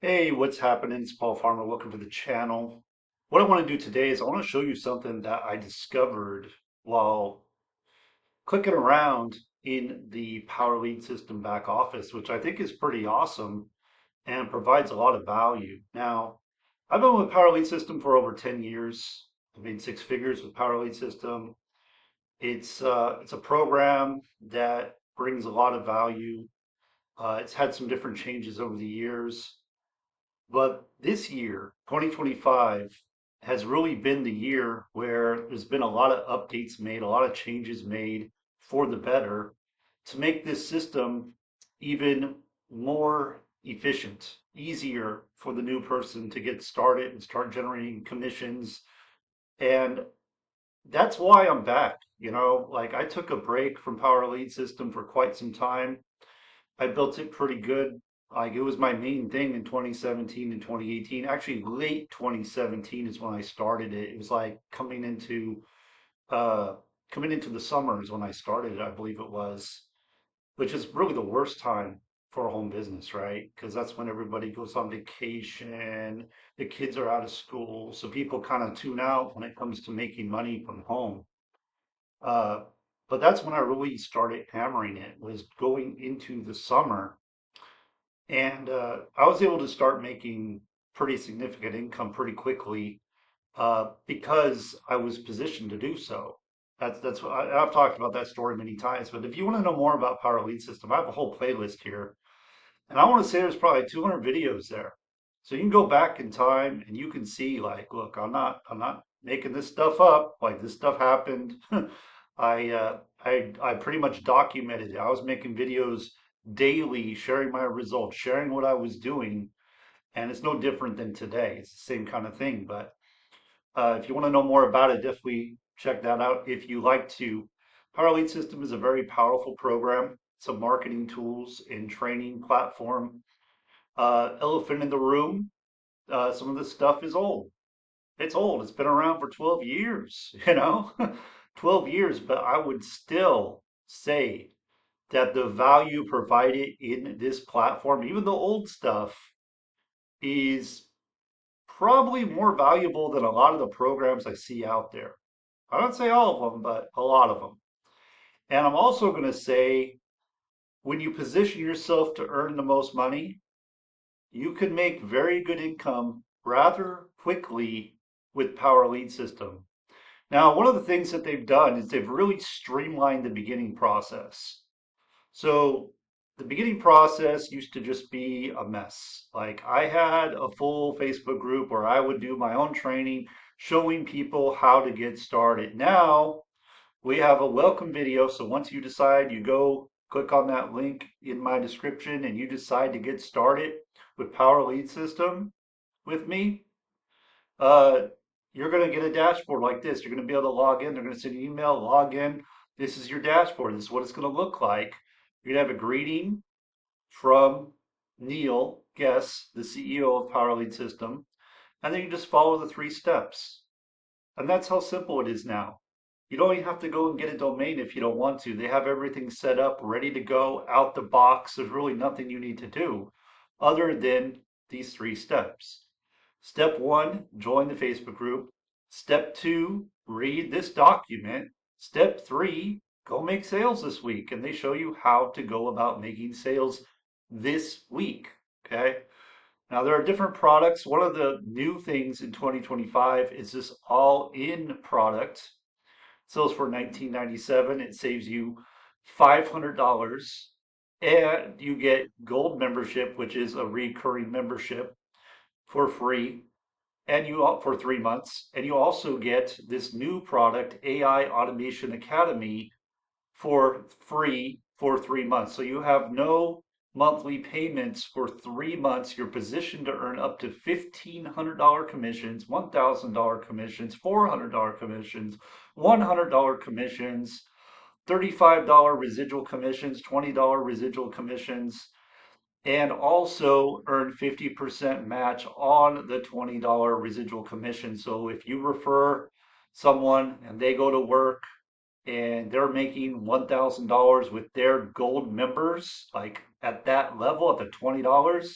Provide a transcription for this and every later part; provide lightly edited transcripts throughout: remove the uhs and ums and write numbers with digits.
Hey, what's happening? It's Paul Farmer. Welcome to the channel. What I want to do today is I want to show you something that I discovered while clicking around in the Power Lead System back office, which I think is pretty awesome and provides a lot of value. Now, I've been with Power Lead System for over 10 years. I've made six figures with Power Lead System. It's a program that brings a lot of value. It's had some different changes over the years. But this year, 2025, has really been the year where there's been a lot of updates made, a lot of changes made for the better to make this system even more efficient, easier for the new person to get started and start generating commissions. And that's why I'm back. Like I took a break from Power Lead System for quite some time. I built it pretty good. Like it was my main thing in 2017 and 2018. Actually, late 2017 is when I started it. It was like uh coming into the summers when I started it, I believe it was, which is really the worst time for a home business, right? Because that's when everybody goes on vacation, the kids are out of school, so people kind of tune out when it comes to making money from home. Uh, but that's when I really started hammering it, was going into the summer. And I was able to start making pretty significant income pretty quickly because I was positioned to do so. That's what I've talked about that story many times. But if you want to know more about Power Lead System, I have a whole playlist here, and I want to say there's probably 200 videos there. So you can go back in time and you can see, like, look, I'm not making this stuff up. Like this stuff happened. I pretty much documented it. I was making videos daily, sharing my results, sharing what I was doing, and it's no different than today. It's the same kind of thing. But if you want to know more about it, definitely check that out if you like to. Power Lead System is a very powerful program. It's a marketing tools and training platform. Elephant in the room. Some of this stuff is old. It's old. It's been around for 12 years, 12 years, but I would still say that the value provided in this platform, even the old stuff, is probably more valuable than a lot of the programs I see out there. I don't say all of them, but a lot of them. And I'm also going to say when you position yourself to earn the most money, you can make very good income rather quickly with Power Lead System. Now, one of the things that they've done is they've really streamlined the beginning process. So the beginning process used to just be a mess. Like I had a full Facebook group where I would do my own training, showing people how to get started. Now we have a welcome video. So once you decide, you go click on that link in my description and you decide to get started with Power Lead System with me, uh, you're going to get a dashboard like this. You're going to be able to log in. They're going to send you an email, log in. This is your dashboard. This is what it's going to look like. You're going to have a greeting from Neil Guess, the CEO of Power Lead System, and then you just follow the three steps. And that's how simple it is now. You don't even have to go and get a domain if you don't want to. They have everything set up, ready to go, out the box. There's really nothing you need to do other than these three steps. Step one, join the Facebook group. Step two, read this document. Step three, go make sales this week. And they show you how to go about making sales this week. Okay. Now, there are different products. One of the new things in 2025 is this all-in product. It sells for $19.97. It saves you $500 and you get gold membership, which is a recurring membership for free and for 3 months. And you also get this new product, AI Automation Academy, for free for 3 months. So you have no monthly payments for 3 months. You're positioned to earn up to $1,500 commissions, $1,000 commissions, $400 commissions, $100 commissions, $35 residual commissions, $20 residual commissions, and also earn 50% match on the $20 residual commission. So if you refer someone and they go to work and they're making $1,000 with their gold members, like at that level, at the $20,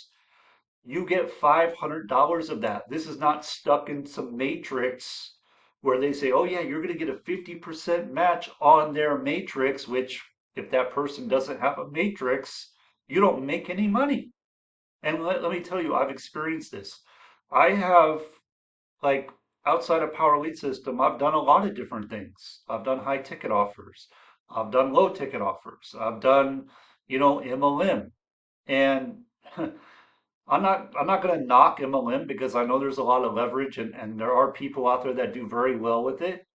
you get $500 of that. This is not stuck in some matrix where they say, oh, yeah, you're going to get a 50% match on their matrix, which if that person doesn't have a matrix, you don't make any money. And let me tell you, I've experienced this. I have, like, outside of Power Lead System, I've done a lot of different things. I've done high ticket offers. I've done low ticket offers. I've done, MLM. And I'm not going to knock MLM because I know there's a lot of leverage and there are people out there that do very well with it.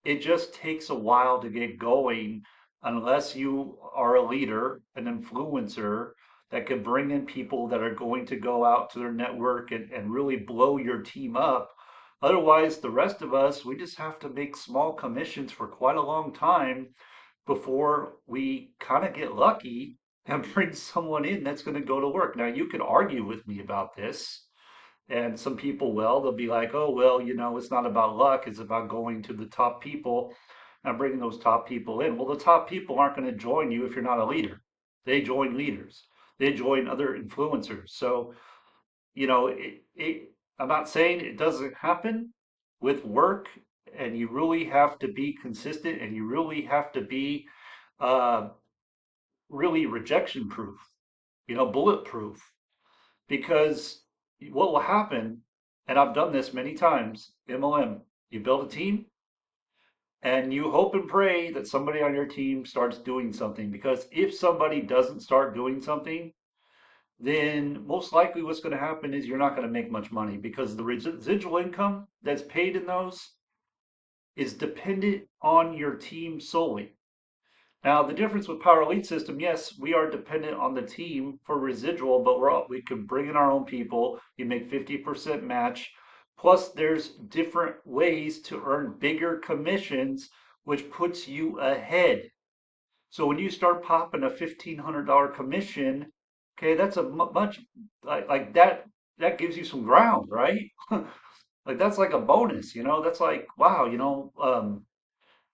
It just takes a while to get going unless you are a leader, an influencer that can bring in people that are going to go out to their network and really blow your team up. Otherwise, the rest of us, we just have to make small commissions for quite a long time before we kind of get lucky and bring someone in that's going to go to work. Now, you could argue with me about this, and some people will. They'll be like, oh, well, it's not about luck, it's about going to the top people and bringing those top people in. Well, the top people aren't going to join you if you're not a leader. They join leaders, they join other influencers. So, I'm not saying it doesn't happen with work, and you really have to be consistent and you really have to be uh, really rejection proof, bulletproof, because what will happen, and I've done this many times, MLM, you build a team and you hope and pray that somebody on your team starts doing something. Because if somebody doesn't start doing something, then most likely what's going to happen is you're not going to make much money because the residual income that's paid in those is dependent on your team solely. Now, the difference with Power Lead System, yes, we are dependent on the team for residual, but we can bring in our own people. You make 50% match. Plus, there's different ways to earn bigger commissions, which puts you ahead. So when you start popping a $1,500 commission, okay, that's a much like that. That gives you some ground, right? Like that's like a bonus, That's like wow,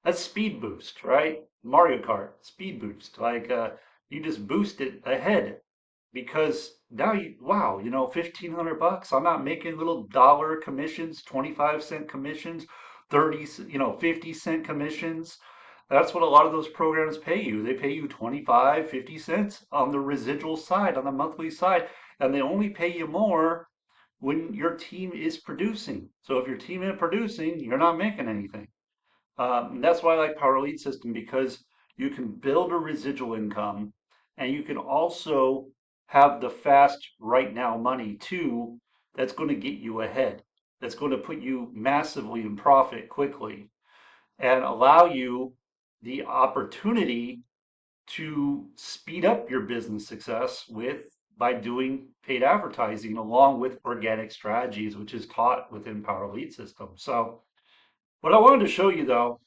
that's speed boost, right? Mario Kart, speed boost. Like you just boost it ahead because now wow, $1,500. I'm not making little dollar commissions, 25-cent commissions, 30, 50-cent commissions. That's what a lot of those programs pay you. They pay you 25, 50 cents on the residual side, on the monthly side, and they only pay you more when your team is producing. So if your team isn't producing, you're not making anything. And that's why I like Power Lead System because you can build a residual income and you can also have the fast right now money too that's going to get you ahead. That's going to put you massively in profit quickly and allow you the opportunity to speed up your business success by doing paid advertising along with organic strategies, which is taught within Power Lead System. So what I wanted to show you though,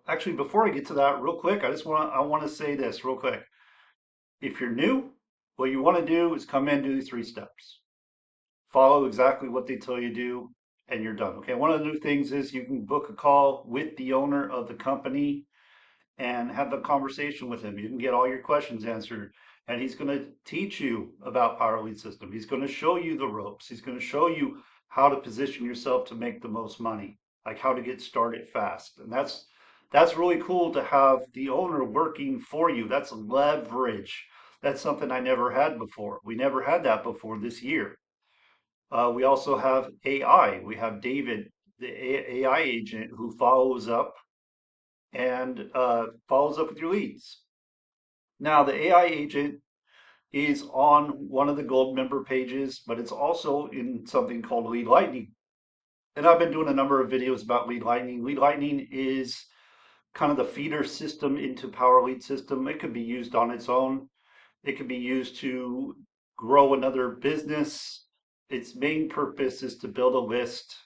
actually, before I get to that, real quick, I want to say this real quick. If you're new, what you want to do is come in, do these 3 steps, follow exactly what they tell you to do, and you're done. Okay. One of the new things is you can book a call with the owner of the company and have a conversation with him. You can get all your questions answered. And he's going to teach you about Power Lead System. He's going to show you the ropes. He's going to show you how to position yourself to make the most money, like how to get started fast. And that's really cool to have the owner working for you. That's leverage. That's something I never had before. We never had that before this year. We also have AI. We have David, the AI agent, who follows up with your leads. Now, the AI agent is on one of the gold member pages, but it's also in something called Lead Lightning. And I've been doing a number of videos about Lead Lightning. Lead Lightning is kind of the feeder system into Power Lead System. It could be used on its own. It could be used to grow another business. Its main purpose is to build a list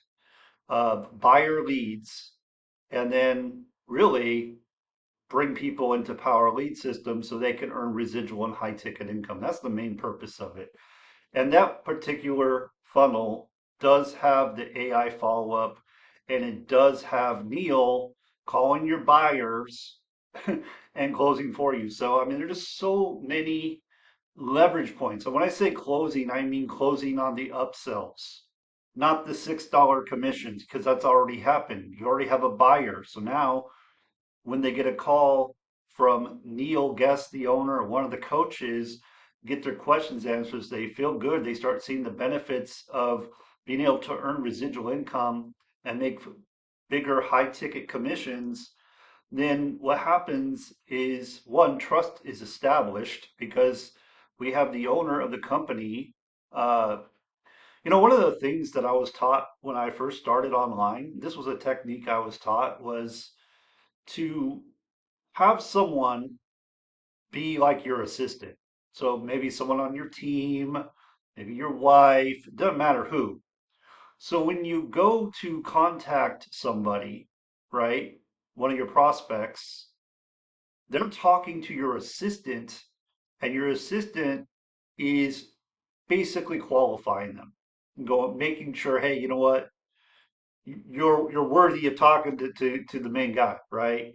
of buyer leads and then really bring people into Power Lead System so they can earn residual and high ticket income. That's the main purpose of it. And that particular funnel does have the AI follow up and it does have Neil calling your buyers and closing for you. So, I mean, there's just so many leverage points. So when I say closing, I mean closing on the upsells, not the $6 commissions, because that's already happened. You already have a buyer. So now when they get a call from Neil Guest, the owner, or one of the coaches, get their questions answered, they feel good. They start seeing the benefits of being able to earn residual income and make bigger high ticket commissions. Then what happens is one, trust is established because we have the owner of the company. Uh, one of the things that I was taught when I first started online, this was a technique I was taught, was to have someone be like your assistant. So maybe someone on your team, maybe your wife, it doesn't matter who. So when you go to contact somebody, right, one of your prospects, they're talking to your assistant, and your assistant is basically qualifying them, making sure, hey, you know what, you're worthy of talking to the main guy, right?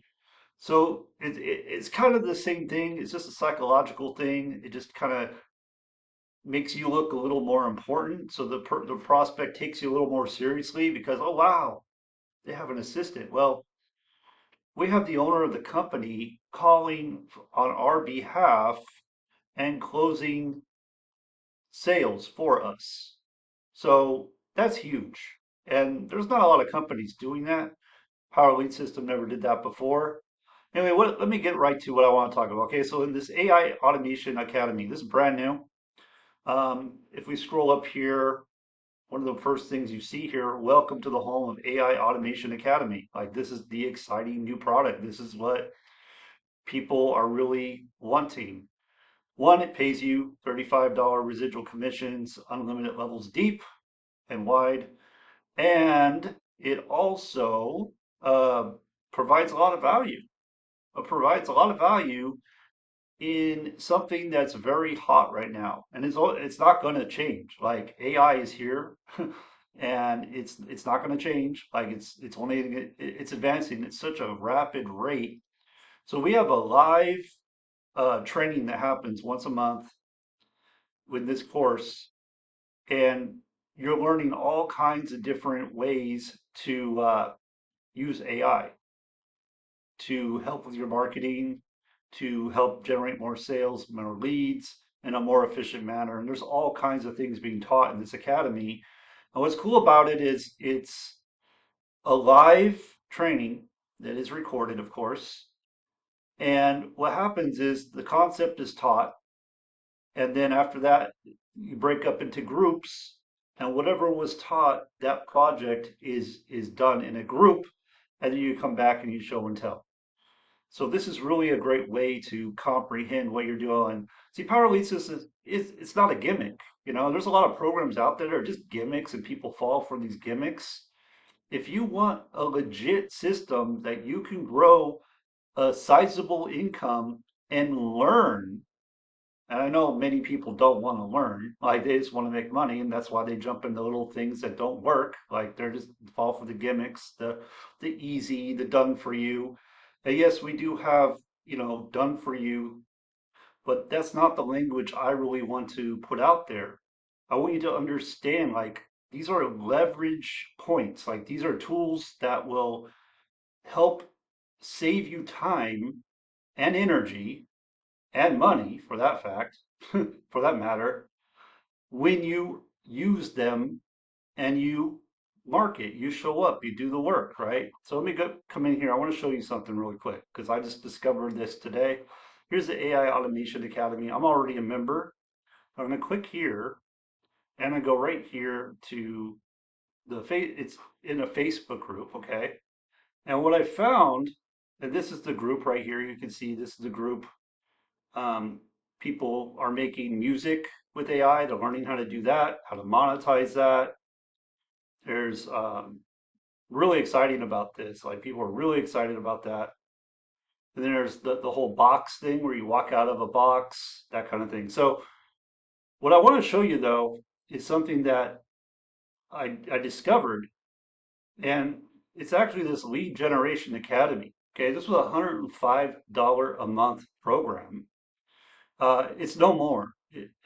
So it's kind of the same thing. It's just a psychological thing. It just kind of makes you look a little more important. So the prospect takes you a little more seriously because, oh wow, they have an assistant. Well, we have the owner of the company calling on our behalf and closing sales for us. So that's huge. And there's not a lot of companies doing that. Power Lead System never did that before. Anyway, let me get right to what I want to talk about. Okay, so in this AI Automation Academy, this is brand new. If we scroll up here, one of the first things you see here, welcome to the home of AI Automation Academy. Like this is the exciting new product. This is what people are really wanting. One, it pays you $35 residual commissions, unlimited levels deep and wide, and it also uh, provides a lot of value. It provides a lot of value in something that's very hot right now, and it's not going to change. Like AI is here, and it's not going to change. Like it's only it's advancing at such a rapid rate. So we have a live training that happens once a month with this course, and you're learning all kinds of different ways to use AI to help with your marketing, to help generate more sales, more leads in a more efficient manner. And there's all kinds of things being taught in this academy. And what's cool about it is it's a live training that is recorded, of course. And what happens is the concept is taught, and then after that, you break up into groups, and whatever was taught, that project is done in a group, and then you come back and you show and tell. So this is really a great way to comprehend what you're doing. See, Power Lead System is it's not a gimmick. There's a lot of programs out there that are just gimmicks and people fall for these gimmicks. If you want a legit system that you can grow a sizable income and learn, and I know many people don't want to learn, like they just want to make money, and that's why they jump into little things that don't work. Like they're just fall for the gimmicks, the easy, the done for you. And yes, we do have, done for you, but that's not the language I really want to put out there. I want you to understand, like, these are leverage points. Like these are tools that will help save you time and energy and money for that fact, for that matter, when you use them and you market, you show up, you do the work, right? So let me come in here. I want to show you something really quick because I just discovered this today. Here's the AI Automation Academy. I'm already a member. I'm going to click here and I go right here to it's in a Facebook group, okay? And what I found, and this is the group right here. You can see this is the group. Um, People are making music with AI. They're learning how to do that, how to monetize that. There's really exciting about this. Like people are really excited about that. And then there's the whole box thing where you walk out of a box, that kind of thing. So what I want to show you though is something that I discovered, and it's actually this Lead Generation Academy. Okay, this was a $105 a month program. It's no more.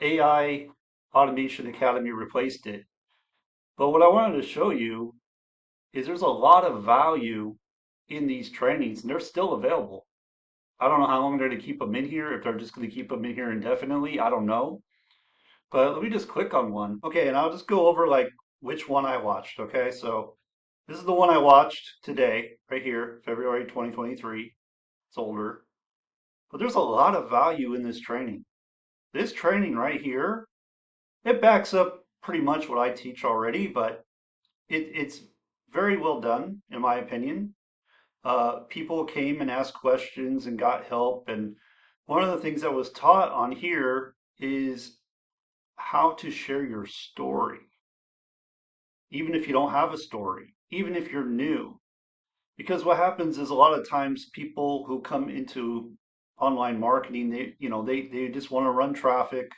AI Automation Academy replaced it. But what I wanted to show you is there's a lot of value in these trainings and they're still available. I don't know how long they're going to keep them in here, if they're just going to keep them in here indefinitely. I don't know. But let me just click on one. Okay, and I'll just go over like which one I watched. Okay, so this is the one I watched today, right here, February 2023. It's older. But there's a lot of value in this training. This training right here, it backs up pretty much what I teach already, but it's very well done, in my opinion. People came and asked questions and got help. And one of the things that was taught on here is how to share your story, even if you don't have a story, even if you're new. Because what happens is a lot of times people who come into online marketing, they just want to run traffic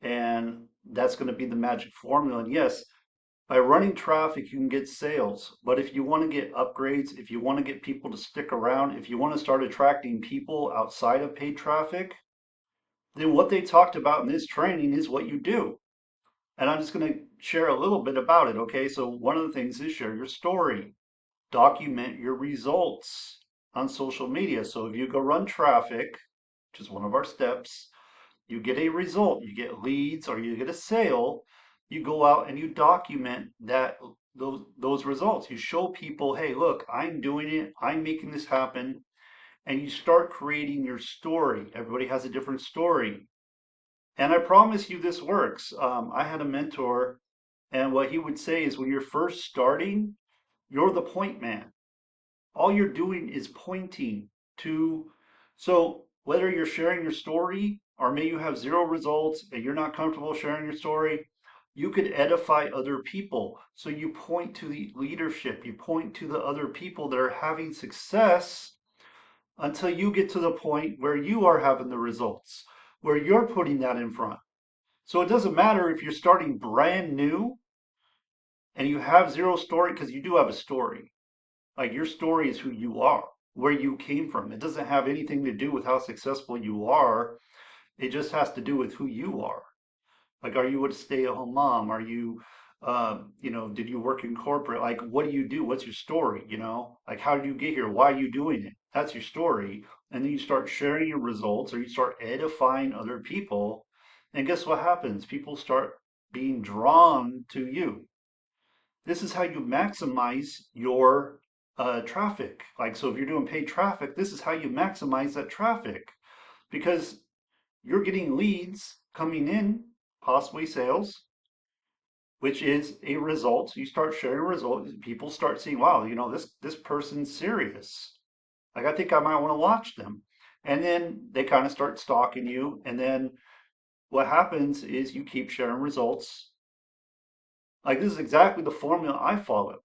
and that's going to be the magic formula. And yes, by running traffic, you can get sales. But if you want to get upgrades, if you want to get people to stick around, if you want to start attracting people outside of paid traffic, then what they talked about in this training is what you do. And I'm just going to share a little bit about it. Okay. So one of the things is share your story, document your results on social media. So if you go run traffic, which is one of our steps, you get a result, you get leads or you get a sale, you go out and you document those results. You show people, hey, look, I'm doing it, I'm making this happen, and you start creating your story. Everybody has a different story. And I promise you this works. I had a mentor, and what he would say is when you're first starting, you're the point man. All you're doing is pointing to, so whether you're sharing your story or maybe you have zero results and you're not comfortable sharing your story, you could edify other people. So you point to the leadership, you point to the other people that are having success until you get to the point where you are having the results, where you're putting that in front. So it doesn't matter if you're starting brand new and you have zero story, because you do have a story. Like your story is who you are, where you came from. It doesn't have anything to do with how successful you are. It just has to do with who you are. Like, are you a stay-at-home mom? Are you, did you work in corporate? Like, what do you do? What's your story? Like, how did you get here? Why are you doing it? That's your story. And then you start sharing your results or you start edifying other people. And guess what happens? People start being drawn to you. This is how you maximize your traffic. Like, so if you're doing paid traffic, this is how you maximize that traffic because you're getting leads coming in, possibly sales, which is a result. You start sharing results, people start seeing, wow, this person's serious. Like, I think I might want to watch them. And then they kind of start stalking you. And then what happens is you keep sharing results. Like, this is exactly the formula I follow.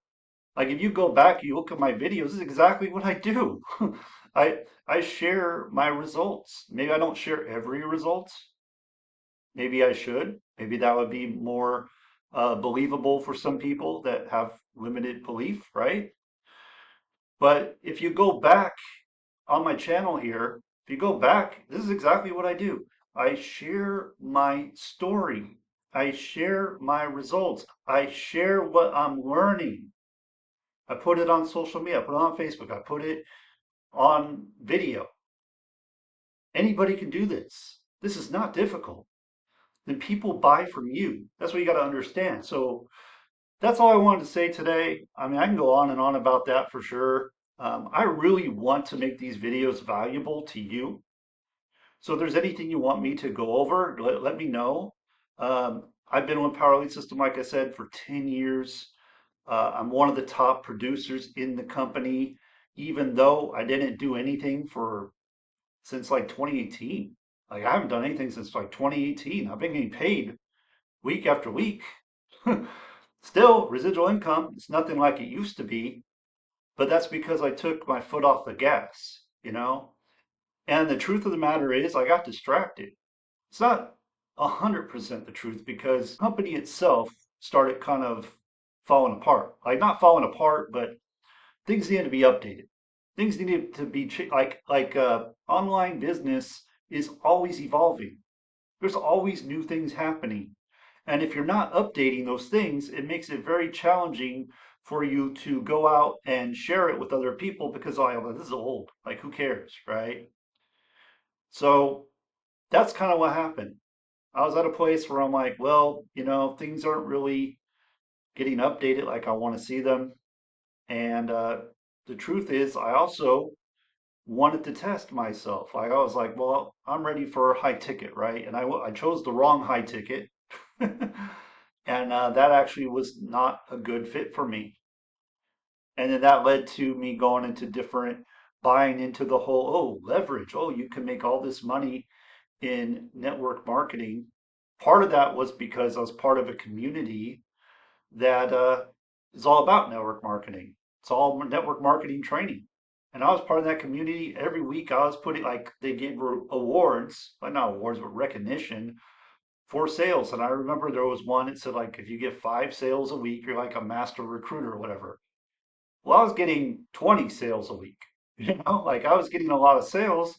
Like if you go back, you look at my videos, this is exactly what I do. I share my results. Maybe I don't share every result. Maybe I should. Maybe that would be more believable for some people that have limited belief, right? But if you go back on my channel here, if you go back, this is exactly what I do. I share my story. I share my results. I share what I'm learning. I put it on social media. I put it on Facebook. I put it on video. Anybody can do this. This is not difficult. Then people buy from you. That's what you got to understand. So that's all I wanted to say today. I mean, I can go on and on about that for sure. I really want to make these videos valuable to you. So if there's anything you want me to go over, let me know. I've been with Power Lead System, like I said, for 10 years. I'm one of the top producers in the company, even though I didn't do anything since like 2018. Like I haven't done anything since like 2018. I've been getting paid week after week. Still, residual income, it's nothing like it used to be, but that's because I took my foot off the gas. And the truth of the matter is I got distracted. It's not 100% the truth because the company itself started kind of falling apart. Like not falling apart, but things needed to be updated. Things needed to be like online business is always evolving. There's always new things happening. And if you're not updating those things, it makes it very challenging for you to go out and share it with other people because, oh, well, this is old. Like, who cares, right? So that's kind of what happened. I was at a place where I'm like, well, things aren't really getting updated like I want to see them. And the truth is, I also wanted to test myself. Like I was like, well, I'm ready for high ticket, right? And I chose the wrong high ticket, and that actually was not a good fit for me. And then that led to me going into different, buying into the whole, oh, leverage. Oh, you can make all this money in network marketing. Part of that was because I was part of a community that is all about network marketing. It's all network marketing training. And I was part of that community. Every week I was putting, like, they gave awards, well, not awards, but recognition for sales. And I remember there was one that said, like, if you get 5 sales a week, you're like a master recruiter or whatever. Well, I was getting 20 sales a week. Like I was getting a lot of sales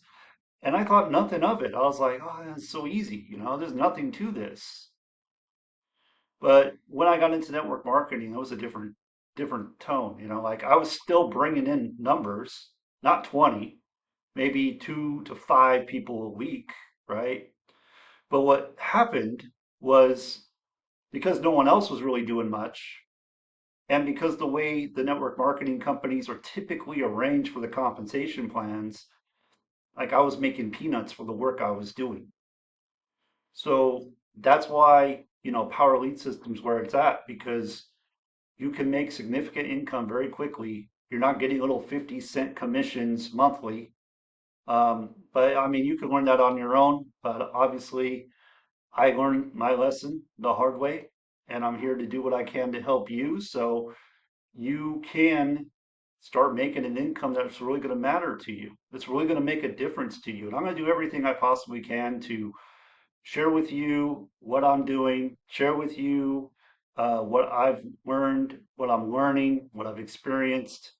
and I thought nothing of it. I was like, oh, that's so easy. There's nothing to this. But when I got into network marketing, it was a different tone. Like I was still bringing in numbers, not 20, maybe 2 to 5 people a week, right? But what happened was because no one else was really doing much, and because the way the network marketing companies are typically arranged for the compensation plans, like I was making peanuts for the work I was doing. So that's why, Power Lead Systems where it's at, because you can make significant income very quickly. You're not getting little 50-cent commissions monthly. But I mean, you can learn that on your own. But obviously, I learned my lesson the hard way, and I'm here to do what I can to help you. So you can start making an income that's really going to matter to you. That's really going to make a difference to you. And I'm going to do everything I possibly can to share with you what I'm doing, share with you what I've learned, what I'm learning, what I've experienced.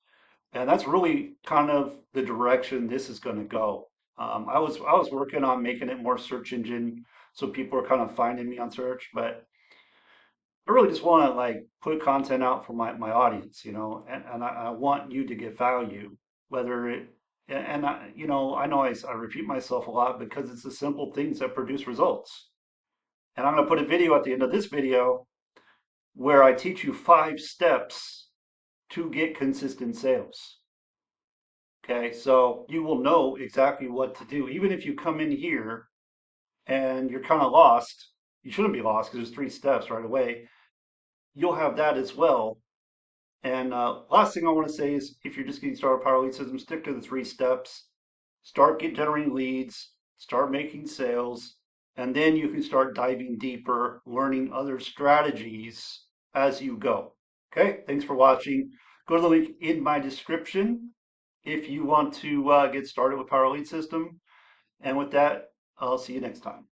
And that's really kind of the direction this is going to go. I was working on making it more search engine so people are kind of finding me on search, but I really just want to like put content out for my audience, and I want you to get value, whether it, and I know I repeat myself a lot because it's the simple things that produce results. And I'm going to put a video at the end of this video where I teach you 5 steps to get consistent sales. Okay, so you will know exactly what to do. Even if you come in here and you're kind of lost, you shouldn't be lost because there's 3 steps right away. You'll have that as well. And last thing I want to say is if you're just getting started with Power Lead System, stick to the 3 steps. Generating leads, start making sales, and then you can start diving deeper, learning other strategies as you go. Okay, thanks for watching. Go to the link in my description if you want to get started with Power Lead System. And with that, I'll see you next time.